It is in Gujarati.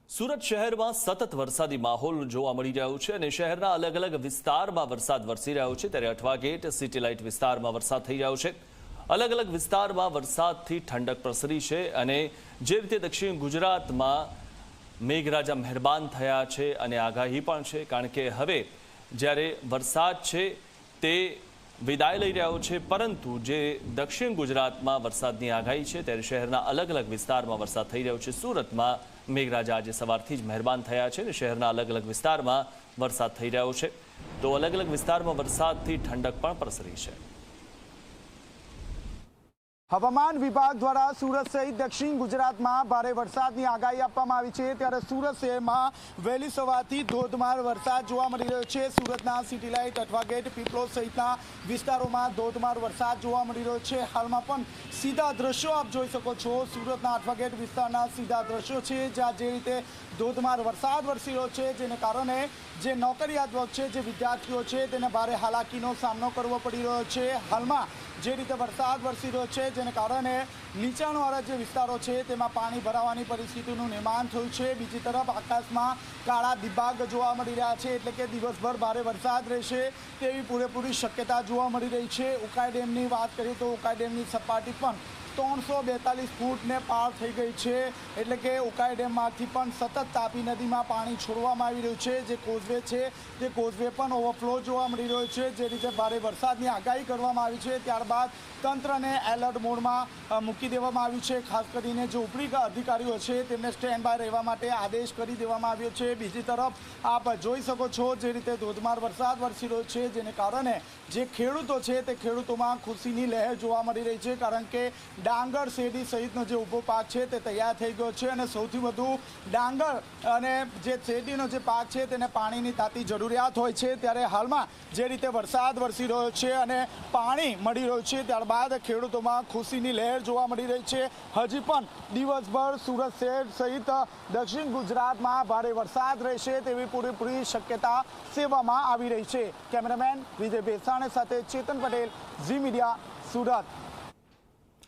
સુરત શહેરમાં સતત વરસાદી માહોલ જોવા મળી રહ્યો છે અને શહેરના અલગ અલગ વિસ્તારમાં વરસાદ વરસી રહ્યો છે ત્યારે અઠવા ગેટ સિટી લાઇટ વિસ્તારમાં વરસાદ થઈ રહ્યો છે। અલગ અલગ વિસ્તારમાં વરસાદથી ઠંડક પ્રસરી છે અને જે રીતે દક્ષિણ ગુજરાતમાં મેઘરાજા મહેરબાન થયા છે અને આગાહી પણ છે, કારણ કે હવે જ્યારે વરસાદ છે તે વિદાય લઈ રહ્યો છે, પરંતુ જે દક્ષિણ ગુજરાતમાં વરસાદની આગાહી છે ત્યારે શહેરના અલગ અલગ વિસ્તારમાં વરસાદ થઈ રહ્યો છે। સુરતમાં મેઘરાજા આજે સવારથી જ મહેરબાન થયા છે અને શહેરના અલગ અલગ વિસ્તારમાં વરસાદ થઈ રહ્યો છે, તો અલગ અલગ વિસ્તારમાં વરસાદથી ઠંડક પણ પ્રસરી છે। હવામાન વિભાગ દ્વારા સુરત સહિત દક્ષિણ ગુજરાતમાં ભારે વરસાદની આગાહી આપવામાં આવી છે, ત્યારે સુરત શહેરમાં વહેલી સવારથી ધોધમાર વરસાદ જોવા મળી રહ્યો છે। સુરતના city light, Athwa gate, Piplod સહિતના વિસ્તારોમાં ધોધમાર વરસાદ જોવા મળી રહ્યો છે। હાલમાં પણ સીધા દ્રશ્યો આપ જોઈ શકો છો, સુરતના અઠવા ગેટ વિસ્તારના સીધા દ્રશ્યો છે, જ્યાં જે રીતે ધોધમાર વરસાદ વરસી રહ્યો છે, જેને કારણે જે નોકરિયાત વર્ગ છે, જે વિદ્યાર્થીઓ છે, તેને ભારે હાલાકીનો સામનો કરવો પડી રહ્યો છે। હાલમાં જે રીતે વરસાદ વરસી રહ્યો છે, જેને કારણે નીચાણવાળા જે વિસ્તારો છે તેમાં પાણી ભરાવાની પરિસ્થિતિનું નિર્માણ થયું છે। બીજી તરફ આકાશમાં કાળા દિબાગ જોવા મળી રહ્યા છે, એટલે કે દિવસભર ભારે વરસાદ રહેશે તેવી પૂરેપૂરી શક્યતા જોવા મળી રહી છે। ઉકાઈ ડેમની વાત કરીએ તો ઉકાઈ ડેમની સપાટી પણ 342 ફૂટને પાર થઈ ગઈ છે, એટલે કે ઉકાઈ ડેમમાંથી પણ સતત તાપી નદીમાં પાણી છોડવામાં આવી રહ્યું છે। જે કોઝવે છે તે કોઝવે પણ ઓવરફ્લો જોવા મળી રહ્યો છે। જે રીતે ભારે વરસાદની આગાહી કરવામાં આવી છે, ત્યારબાદ તંત્રને એલર્ટ મોડમાં મૂકી દેવામાં આવ્યું છે। ખાસ કરીને જે ઉપરી અધિકારીઓ છે તેમને સ્ટેન્ડ બાય રહેવા માટે આદેશ કરી દેવામાં આવ્યો છે। બીજી તરફ આપ જોઈ શકો છો જે રીતે ધોધમાર વરસાદ વરસી રહ્યો છે, જેને કારણે જે ખેડૂતો છે તે ખેડૂતોમાં ખુશીની લહેર જોવા મળી રહી છે, કારણ કે ડાંગર, શેરડી સહિતનો જે ઊભો પાક છે તે તૈયાર થઈ ગયો છે અને સૌથી વધુ ડાંગર અને જે શેરડીનો જે પાક છે તેને પાણીની તાતી જરૂરિયાત હોય છે। ત્યારે હાલમાં જે રીતે વરસાદ વરસી રહ્યો છે અને પાણી મળી રહ્યું છે, ત્યારબાદ ખેડૂતોમાં ખુશીની લહેર જોવા મળી રહી છે। હજી પણ દિવસભર સુરત શહેર સહિત દક્ષિણ ગુજરાતમાં ભારે વરસાદ રહેશે તેવી પૂરેપૂરી શક્યતા સેવવામાં આવી રહી છે। કેમેરામેન વિજય બેસાણે સાથે ચેતન પટેલ, ઝી મીડિયા, સુરત।